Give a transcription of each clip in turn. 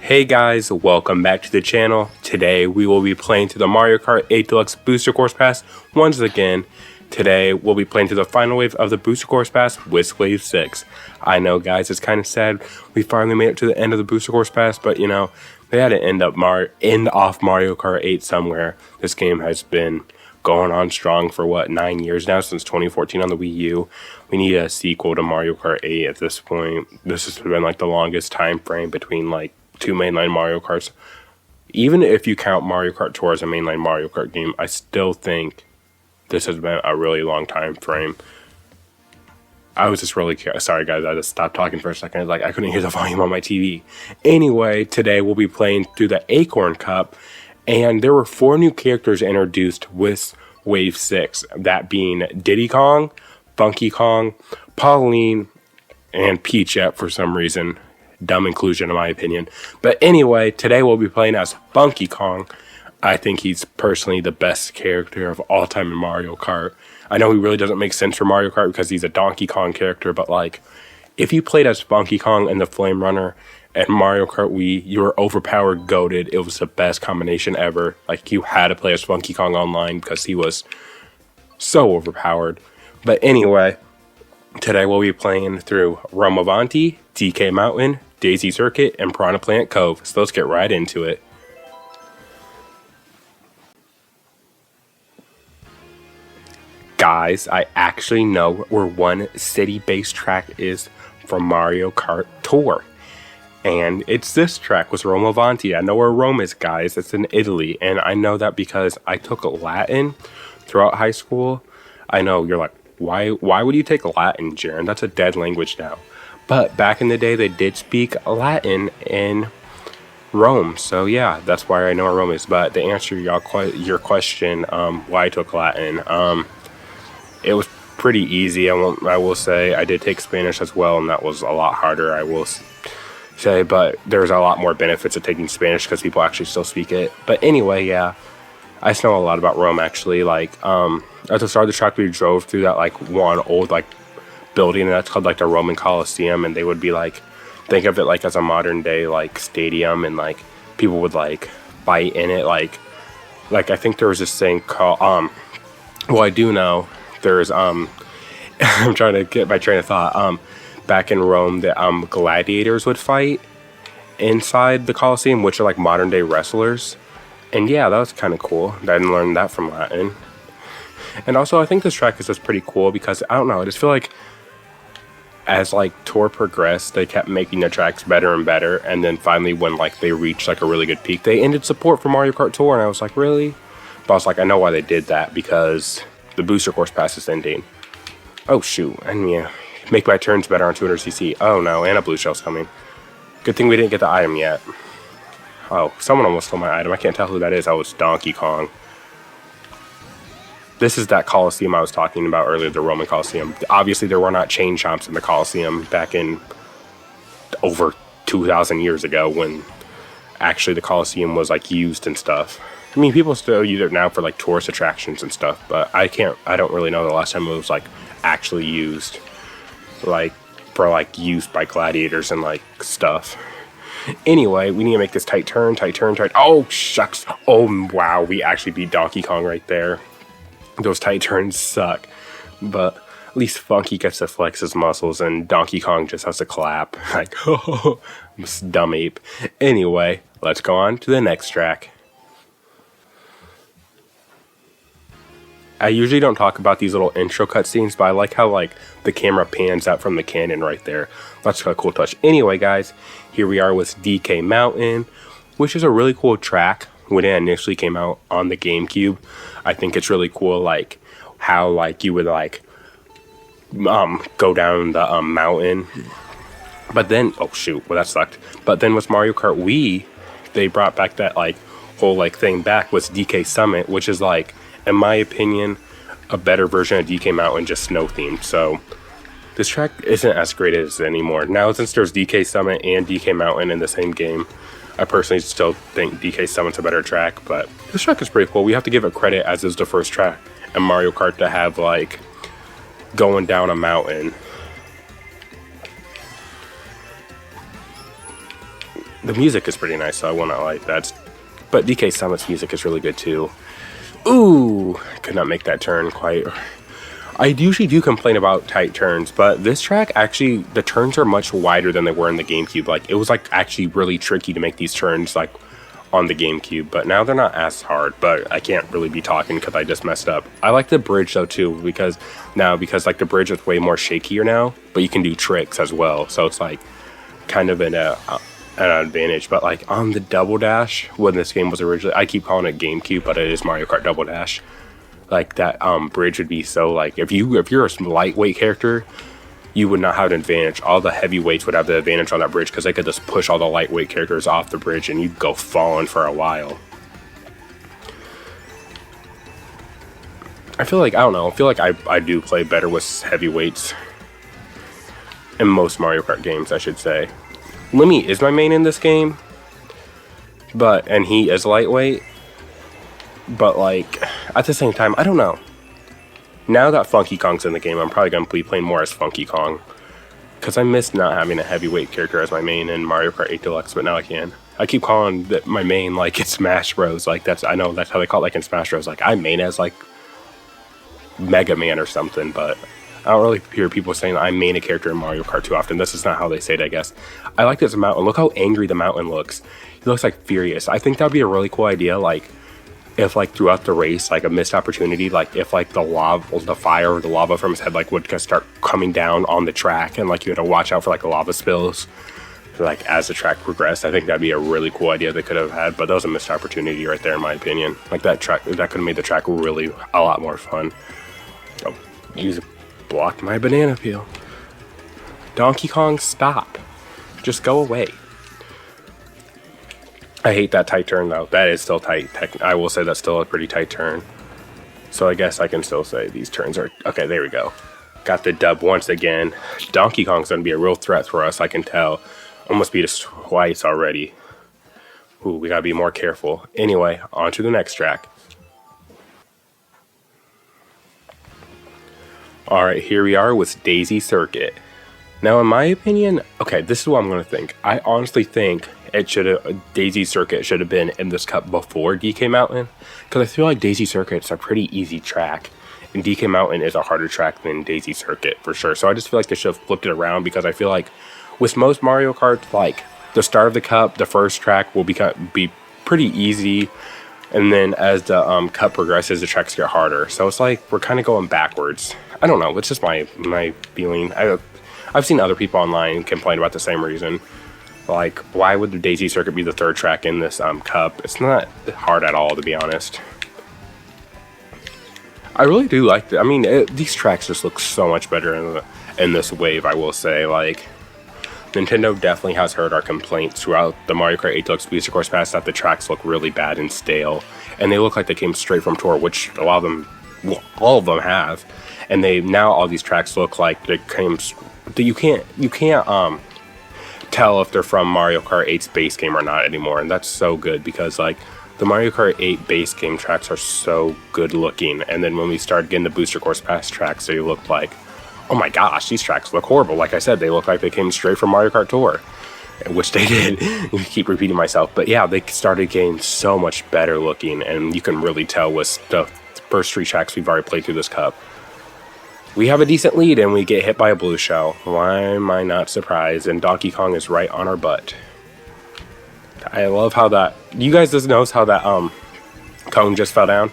Hey guys, welcome back to the channel. Today we will be playing to the Mario Kart 8 Deluxe Booster Course Pass once again. Today we'll be playing to the final wave of the Booster Course Pass with Wave 6. I know guys, it's kind of sad we finally made it to the end of the Booster Course Pass, but you know, they had to end off Mario Kart 8 somewhere. This game has been going on strong for what, 9 years now, since 2014 on the Wii U. We need a sequel to Mario Kart 8 at this point. This has been like the longest time frame between like two mainline Mario Karts. Even if you count Mario Kart Tour as a mainline Mario Kart game, I still think this has been a really long time frame. I was just really sorry guys, I just stopped talking for a second. Like I couldn't hear the volume on my TV. Anyway, today we'll be playing through the Acorn Cup, and there were 4 new characters introduced with Wave 6, that being Diddy Kong, Funky Kong, Pauline, and Peach for some reason. Dumb inclusion in my opinion. But anyway, today we'll be playing as Funky Kong. I think he's personally the best character of all time in Mario Kart. I know he really doesn't make sense for Mario Kart because he's a Donkey Kong character, but like, if you played as Funky Kong and the Flame Runner and Mario Kart Wii, you were overpowered, goated. It was the best combination ever. Like, you had to play as Funky Kong online because he was so overpowered. But anyway, today we'll be playing through Rome Avanti, DK Mountain, Daisy Circuit, and Piranha Plant Cove. So let's get right into it. Guys, I actually know where one city-based track is from Mario Kart Tour. And it's this track with Rome Avanti. I know where Rome is, guys. It's in Italy. And I know that because I took Latin throughout high school. I know you're like, why would you take Latin, Jaren? That's a dead language now. But back in the day, they did speak Latin in Rome. So yeah, that's why I know where Rome is. But to answer your question, why I took Latin, it was pretty easy. I will say I did take Spanish as well, and that was a lot harder, I will say. But there's a lot more benefits of taking Spanish because people actually still speak it. But anyway, yeah, I just know a lot about Rome actually. Like, at the start of the track, we drove through that like one old like building, and that's called like the Roman Colosseum, and they would be like, think of it like as a modern day like stadium, and like people would like fight in it. Like I think there was this thing called well, I do know there's I'm trying to get my train of thought. Back in Rome, the gladiators would fight inside the Colosseum, which are like modern day wrestlers. And yeah, that was kind of cool. I didn't learn that from Latin. And also, I think this track is just pretty cool because, I don't know, I just feel like as like Tour progressed, they kept making the tracks better and better. And then finally, when like they reached like a really good peak, they ended support for Mario Kart Tour. And I was like, really? But I was like, I know why they did that, because the Booster Course Pass is ending. Oh shoot, and yeah, make my turns better on 200cc. Oh no, and a blue shell's coming. Good thing we didn't get the item yet. Oh, someone almost stole my item. I can't tell who that is. Oh, it's Donkey Kong. This is that Colosseum I was talking about earlier, the Roman Colosseum. Obviously, there were not chain chomps in the Colosseum back in over 2,000 years ago when actually the Colosseum was like used and stuff. I mean, people still use it now for like tourist attractions and stuff, but I don't really know the last time it was like actually used, like for like use by gladiators and like stuff. Anyway, we need to make this tight turn. Oh, shucks. Oh, wow. We actually beat Donkey Kong right there. Those tight turns suck. But at least Funky gets to flex his muscles and Donkey Kong just has to clap. Like, oh, dumb ape. Anyway, let's go on to the next track. I usually don't talk about these little intro cutscenes, but I like how like the camera pans out from the cannon right there. That's a cool touch. Anyway, guys, here we are with DK Mountain, which is a really cool track. When it initially came out on the GameCube, I think it's really cool, like how like you would like go down the mountain. But then, oh shoot, well that sucked. But then with Mario Kart Wii, they brought back that like whole like thing back with DK Summit, which is like, in my opinion, a better version of DK Mountain, just snow themed. So this track isn't as great as anymore. Now, since there's DK Summit and DK Mountain in the same game, I personally still think DK Summit's a better track, but this track is pretty cool. We have to give it credit as is the first track in Mario Kart to have like going down a mountain. The music is pretty nice, so I will not like that. But DK Summit's music is really good too. Ooh, could not make that turn quite. I usually do complain about tight turns, but this track actually, the turns are much wider than they were in the GameCube. Like, it was like actually really tricky to make these turns like on the GameCube, but now they're not as hard. But I can't really be talking because I just messed up. I like the bridge though too, because like the bridge is way more shakier now, but you can do tricks as well. So it's like kind of an advantage. But like on the Double Dash, when this game was originally, I keep calling it GameCube, but it is Mario Kart Double Dash. Like that bridge would be so like if you're a lightweight character, you would not have an advantage. All the heavyweights would have the advantage on that bridge because they could just push all the lightweight characters off the bridge and you'd go falling for a while. I feel like I do play better with heavyweights in most Mario Kart games, I should say. Lemmy is my main in this game, and he is lightweight. But like at the same time, I don't know. Now that Funky Kong's in the game, I'm probably gonna be playing more as Funky Kong because I miss not having a heavyweight character as my main in Mario Kart 8 Deluxe, but now I can. I keep calling that my main like it's Smash Bros. Like I know that's how they call it like in Smash Bros. Like I main as like Mega Man or something, but I don't really hear people saying I main a character in Mario Kart too often. This is not how they say it, I guess. I like this mountain. Look how angry the mountain looks. He looks like furious. I think that'd be a really cool idea. Like if like throughout the race, like a missed opportunity, like if like the fire or the lava from his head like would start coming down on the track, and like you had to watch out for like lava spills, like as the track progressed. I think that'd be a really cool idea they could have had. But that was a missed opportunity right there, in my opinion. Like that could have made the track really a lot more fun. Oh, you blocked my banana peel. Donkey Kong, stop! Just go away. I hate that tight turn though. That is still tight. I will say that's still a pretty tight turn. So I guess I can still say these turns are... Okay, there we go. Got the dub once again. Donkey Kong's going to be a real threat for us, I can tell. Almost beat us twice already. Ooh, we got to be more careful. Anyway, on to the next track. Alright, here we are with Daisy Circuit. Now, in my opinion, okay, this is what I'm going to think. I honestly think Daisy Circuit should have been in this cup before DK Mountain, because I feel like Daisy Circuit's a pretty easy track, and DK Mountain is a harder track than Daisy Circuit for sure. So I just feel like they should have flipped it around, because I feel like with most Mario Kart, like the start of the cup, the first track will be pretty easy, and then as the cup progresses, the tracks get harder. So it's like we're kind of going backwards. I don't know. It's just my feeling. I've seen other people online complain about the same reason. Like, why would the Daisy Circuit be the third track in this cup? It's not hard at all, to be honest. I really do like I mean, these tracks just look so much better in this wave, I will say. Like, Nintendo definitely has heard our complaints throughout the Mario Kart 8 Deluxe Booster Course Pass that the tracks look really bad and stale. And they look like they came straight from Tour, which a lot of them, well, all of them have. And now all these tracks look like they came... You can't tell if they're from Mario Kart 8's base game or not anymore, and that's so good, because like the Mario Kart 8 base game tracks are so good looking, and then when we started getting the Booster Course Pass tracks, they looked like, oh my gosh, these tracks look horrible. Like I said, they look like they came straight from Mario Kart Tour, which they did. I keep repeating myself, but yeah, they started getting so much better looking, and you can really tell with the first three tracks we've already played through this cup. We have a decent lead and we get hit by a blue shell. Why am I not surprised? And Donkey Kong is right on our butt. I love how that... You guys just notice how that cone just fell down?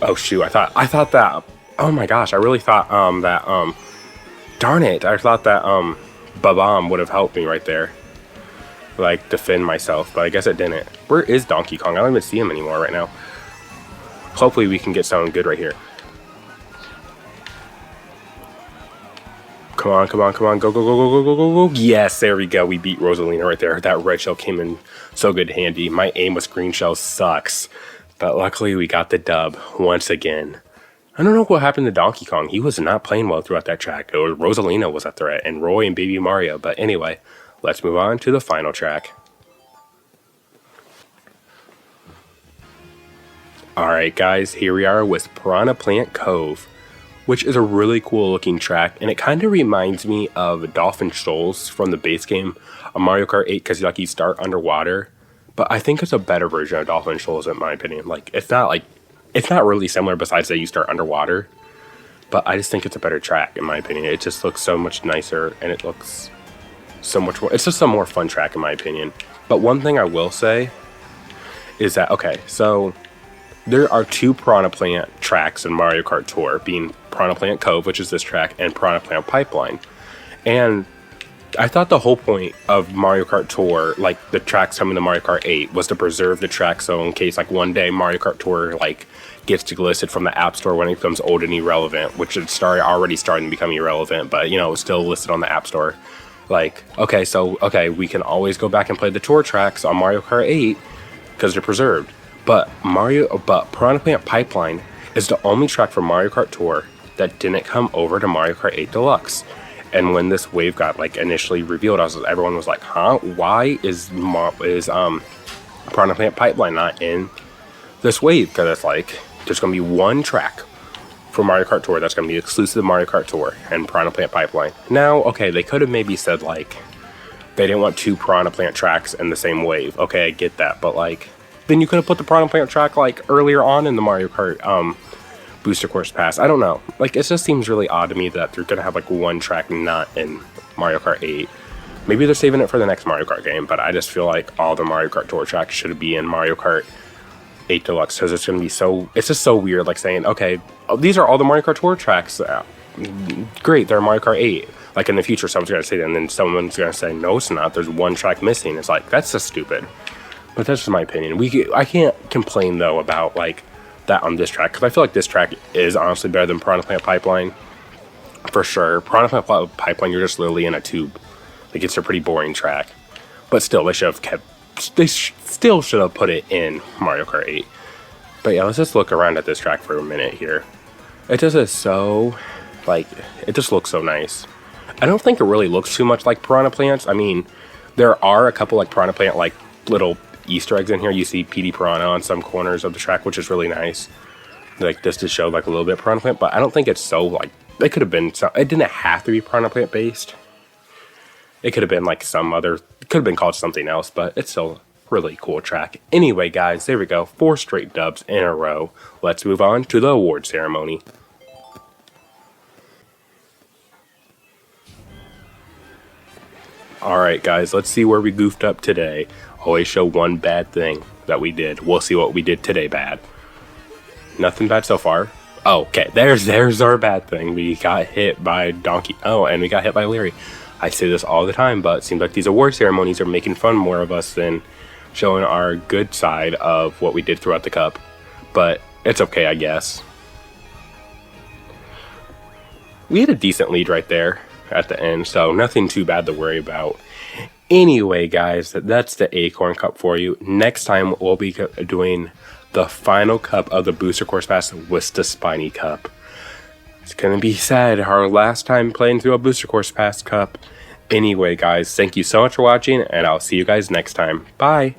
Oh shoot, I thought that... Oh my gosh, I really thought that... Darn it, I thought that Ba-Bomb would have helped me right there. Like, defend myself, but I guess it didn't. Where is Donkey Kong? I don't even see him anymore right now. Hopefully we can get something good right here. Come on, come on, come on. Go, go, go, go, go, go, go, go. Yes, there we go. We beat Rosalina right there. That red shell came in so good handy. My aim with green shell sucks. But luckily, we got the dub once again. I don't know what happened to Donkey Kong. He was not playing well throughout that track. Rosalina was a threat, and Roy and Baby Mario. But anyway, let's move on to the final track. Alright, guys. Here we are with Piranha Plant Cove. which is a really cool looking track, and it kind of reminds me of Dolphin Shoals from the base game of Mario Kart 8, because like you start underwater, but I think it's a better version of Dolphin Shoals in my opinion. Like it's not really similar besides that you start underwater, but I just think it's a better track in my opinion. It just looks so much nicer, and it looks so much more, it's just a more fun track in my opinion. But one thing I will say is that, okay, so there are two Piranha Plant tracks in Mario Kart Tour, being Piranha Plant Cove, which is this track, and Piranha Plant Pipeline. And I thought the whole point of Mario Kart Tour, like the tracks coming to Mario Kart 8, was to preserve the track, so in case like one day Mario Kart Tour like gets delisted from the App Store when it becomes old and irrelevant, which it's already starting to become irrelevant, but you know, it's still listed on the App Store. Like, okay, we can always go back and play the Tour tracks on Mario Kart 8 because they're preserved. But Piranha Plant Pipeline is the only track from Mario Kart Tour that didn't come over to Mario Kart 8 Deluxe. And when this wave got like initially revealed, everyone was like, huh? Why is Piranha Plant Pipeline not in this wave? Because it's like, there's going to be one track for Mario Kart Tour that's going to be exclusive to Mario Kart Tour and Piranha Plant Pipeline. Now, okay, they could have maybe said like, they didn't want two Piranha Plant tracks in the same wave. Okay, I get that. But like, then you could have put the Piranha Plant track like earlier on in the Mario Kart Booster Course Pass. I don't know. Like, it just seems really odd to me that they're going to have like one track not in Mario Kart 8. Maybe they're saving it for the next Mario Kart game, but I just feel like all the Mario Kart Tour tracks should be in Mario Kart 8 Deluxe, because it's going to be so, it's just so weird, like saying, okay, these are all the Mario Kart Tour tracks. Great, they're Mario Kart 8. Like in the future, someone's going to say that, and then someone's going to say, no, it's not. There's one track missing. It's like, that's just stupid. But that's just my opinion. I can't complain, though, about, like, that on this track, because I feel like this track is honestly better than Piranha Plant Pipeline. For sure. Piranha Plant Pipeline, you're just literally in a tube. Like, it's a pretty boring track. But still, they still should have put it in Mario Kart 8. But yeah, let's just look around at this track for a minute here. It just is so, like, it just looks so nice. I don't think it really looks too much like Piranha Plants. I mean, there are a couple, like, Piranha Plant, like, little Easter eggs in here. You see PD Piranha on some corners of the track, which is really nice. Like, this to show, like, a little bit Piranha Plant, but I don't think it's so, like, it could have been, it didn't have to be Piranha Plant based. It could have been, like, it could have been called something else, but it's still a really cool track. Anyway, guys, there we go. 4 straight dubs in a row. Let's move on to the award ceremony. Alright, guys, let's see where we goofed up today. Always show one bad thing that we did. We'll see what we did today bad. Nothing bad so far. Oh, okay, there's our bad thing. We got hit by Donkey. Oh, and we got hit by Larry. I say this all the time, but it seems like these award ceremonies are making fun more of us than showing our good side of what we did throughout the cup. But it's okay, I guess. We had a decent lead right there at the end, so nothing too bad to worry about. Anyway, guys, that's the Acorn Cup for you. Next time, we'll be doing the final cup of the Booster Course Pass with the Spiny Cup. It's gonna be sad, our last time playing through a Booster Course Pass Cup. Anyway, guys, thank you so much for watching, and I'll see you guys next time. Bye!